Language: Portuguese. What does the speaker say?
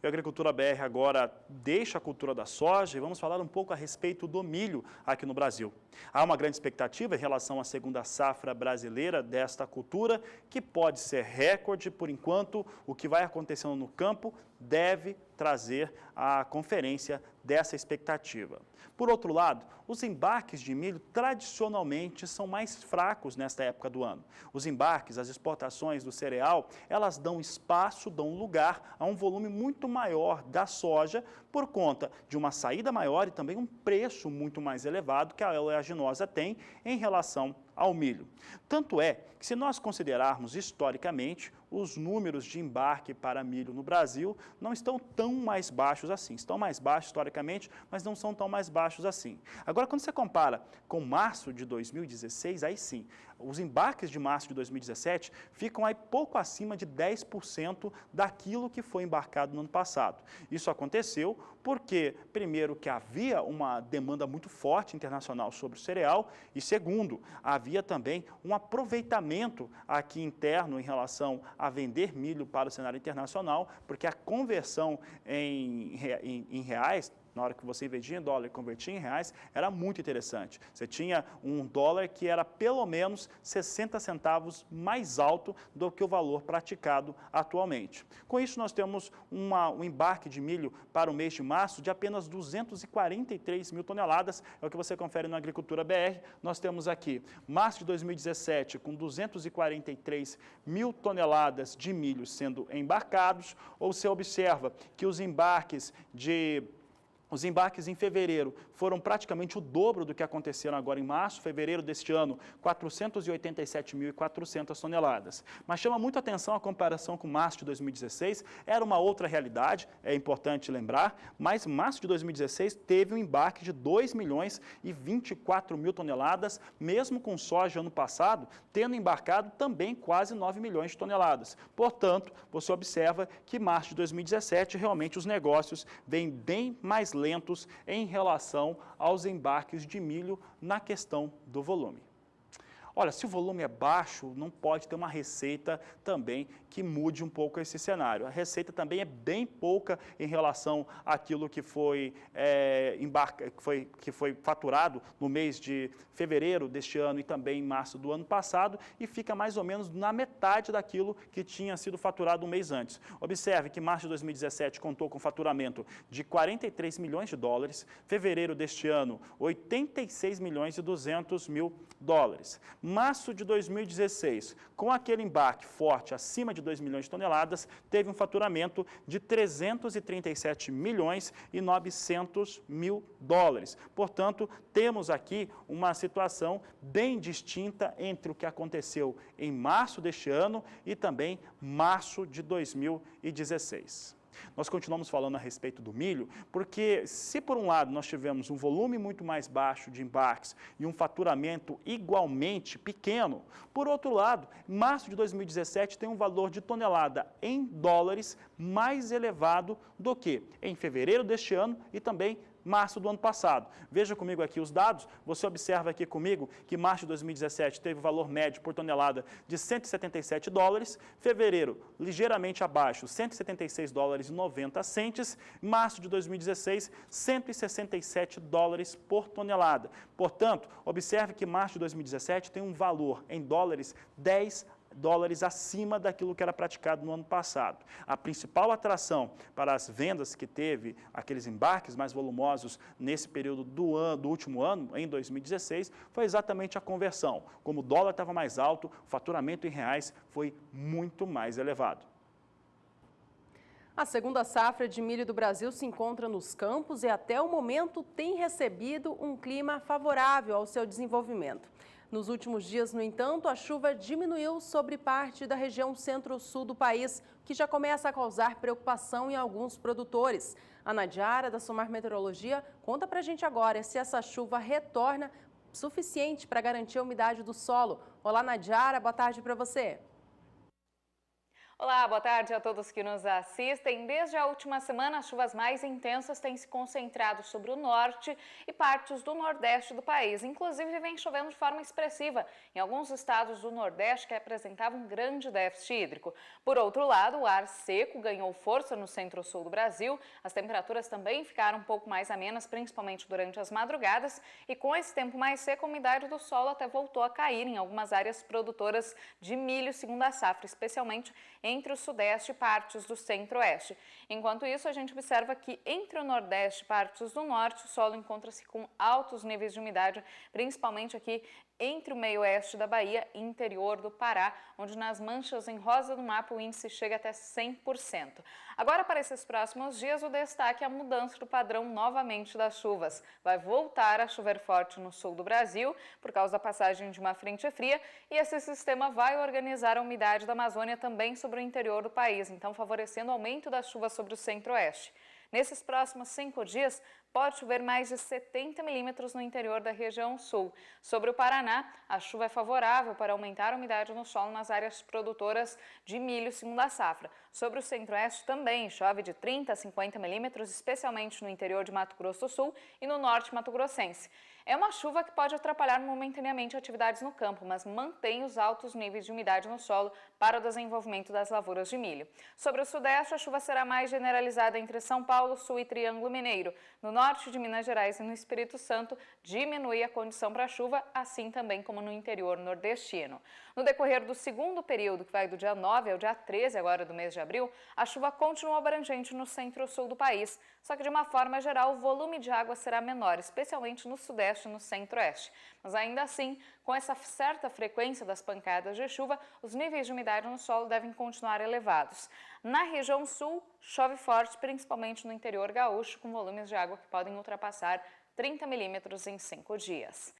E a Agricultura BR agora deixa a cultura da soja e vamos falar um pouco a respeito do milho aqui no Brasil. Há uma grande expectativa em relação à segunda safra brasileira desta cultura, que pode ser recorde. Por enquanto, o que vai acontecendo no campo deve trazer a conferência dessa expectativa. Por outro lado, os embarques de milho tradicionalmente são mais fracos nesta época do ano. Os embarques, as exportações do cereal, elas dão espaço, dão lugar a um volume muito maior da soja por conta de uma saída maior e também um preço muito mais elevado que a oleaginosa tem em relação ao milho. Tanto é que, se nós considerarmos historicamente, os números de embarque para milho no Brasil não estão tão mais baixos assim. Estão mais baixos historicamente, mas não são tão mais baixos assim. Agora, quando você compara com março de 2016, aí sim, os embarques de março de 2017 ficam aí pouco acima de 10% daquilo que foi embarcado no ano passado. Isso aconteceu porque, primeiro, que havia uma demanda muito forte internacional sobre o cereal e, segundo, havia também um aproveitamento aqui interno em relação a vender milho para o cenário internacional, porque a conversão em reais, na hora que você investia em dólar e convertia em reais, era muito interessante. Você tinha um dólar que era pelo menos 60 centavos mais alto do que o valor praticado atualmente. Com isso, nós temos um embarque de milho para o mês de março de apenas 243 mil toneladas, é o que você confere na Agricultura BR. Nós temos aqui março de 2017 com 243 mil toneladas de milho sendo embarcados, ou você observa que os embarques em fevereiro foram praticamente o dobro do que aconteceram agora em março. Fevereiro deste ano, 487.400 toneladas. Mas chama muito a atenção a comparação com março de 2016. Era uma outra realidade, é importante lembrar, mas março de 2016 teve um embarque de 2.024.000 toneladas, mesmo com soja ano passado, tendo embarcado também quase 9 milhões de toneladas. Portanto, você observa que março de 2017 realmente os negócios vêm bem mais lentos em relação aos embarques de milho na questão do volume. Olha, se o volume é baixo, não pode ter uma receita também que mude um pouco esse cenário. A receita também é bem pouca em relação àquilo que foi faturado no mês de fevereiro deste ano e também em março do ano passado, e fica mais ou menos na metade daquilo que tinha sido faturado um mês antes. Observe que março de 2017 contou com faturamento de 43 milhões de dólares, fevereiro deste ano, 86 milhões e 200 mil dólares. Março de 2016, com aquele embarque forte acima de 2 milhões de toneladas, teve um faturamento de 337 milhões e 900 mil dólares. Portanto, temos aqui uma situação bem distinta entre o que aconteceu em março deste ano e também março de 2016. Nós continuamos falando a respeito do milho, porque se por um lado nós tivemos um volume muito mais baixo de embarques e um faturamento igualmente pequeno, por outro lado, março de 2017 tem um valor de tonelada em dólares mais elevado do que em fevereiro deste ano e também março do ano passado. Veja comigo aqui os dados, você observa aqui comigo que março de 2017 teve o valor médio por tonelada de 177 dólares, fevereiro ligeiramente abaixo, 176 dólares e 90 centes, março de 2016, 167 dólares por tonelada. Portanto, observe que março de 2017 tem um valor em dólares 10 dólares acima daquilo que era praticado no ano passado. A principal atração para as vendas que teve, aqueles embarques mais volumosos nesse período do último ano, em 2016, foi exatamente a conversão. Como o dólar estava mais alto, o faturamento em reais foi muito mais elevado. A segunda safra de milho do Brasil se encontra nos campos e até o momento tem recebido um clima favorável ao seu desenvolvimento. Nos últimos dias, no entanto, a chuva diminuiu sobre parte da região centro-sul do país, o que já começa a causar preocupação em alguns produtores. A Nadiara, da Somar Meteorologia, conta pra gente agora se essa chuva retorna suficiente para garantir a umidade do solo. Olá, Nadiara, boa tarde para você. Olá, boa tarde a todos que nos assistem. Desde a última semana, as chuvas mais intensas têm se concentrado sobre o norte e partes do nordeste do país. Inclusive, vem chovendo de forma expressiva em alguns estados do nordeste que apresentavam um grande déficit hídrico. Por outro lado, o ar seco ganhou força no centro-sul do Brasil. As temperaturas também ficaram um pouco mais amenas, principalmente durante as madrugadas. E com esse tempo mais seco, a umidade do solo até voltou a cair em algumas áreas produtoras de milho segunda safra, especialmente entre o sudeste e partes do centro-oeste. Enquanto isso, a gente observa que entre o nordeste e partes do norte, o solo encontra-se com altos níveis de umidade, principalmente aqui entre o meio-oeste da Bahia e interior do Pará, onde nas manchas em rosa do mapa o índice chega até 100%. Agora, para esses próximos dias, o destaque é a mudança do padrão novamente das chuvas. Vai voltar a chover forte no sul do Brasil, por causa da passagem de uma frente fria, e esse sistema vai organizar a umidade da Amazônia também sobre o interior do país, então favorecendo o aumento das chuvas sobre o centro-oeste. Nesses próximos 5 dias, pode chover mais de 70 milímetros no interior da região sul. Sobre o Paraná, a chuva é favorável para aumentar a umidade no solo nas áreas produtoras de milho segunda safra. Sobre o centro-oeste também chove de 30 a 50 milímetros, especialmente no interior de Mato Grosso do Sul e no norte mato-grossense. É uma chuva que pode atrapalhar momentaneamente atividades no campo, mas mantém os altos níveis de umidade no solo para o desenvolvimento das lavouras de milho. Sobre o sudeste, a chuva será mais generalizada entre São Paulo, Sul e Triângulo Mineiro. No norte de Minas Gerais e no Espírito Santo, diminui a condição para chuva, assim também como no interior nordestino. No decorrer do segundo período, que vai do dia 9 ao dia 13 agora do mês de abril, a chuva continua abrangente no centro-sul do país, só que de uma forma geral o volume de água será menor, especialmente no sudeste e no centro-oeste. Mas ainda assim, com essa certa frequência das pancadas de chuva, os níveis de umidade no solo devem continuar elevados. Na região sul, chove forte, principalmente no interior gaúcho, com volumes de água que podem ultrapassar 30 milímetros em 5 dias.